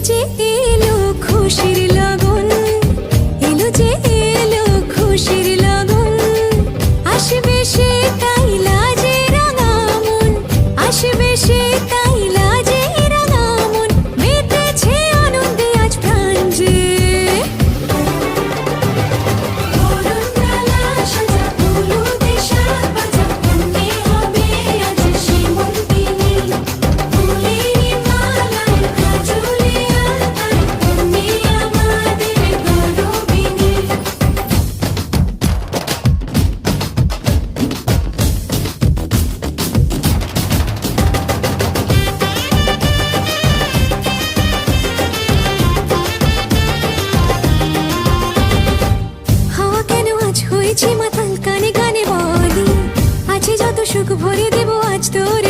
যে এলো খুশির লগন, এলো যে এলো খুশির লগন, আসবে সে তাই লাজে রাঙা মন, আসবে সে তাই লাজে রাঙা মন, মেতেছে আনন্দে আজ প্রাণ যে। মাতাল কানে কানে বলি, আছে যত সুখ ভরে দেব আজ তোর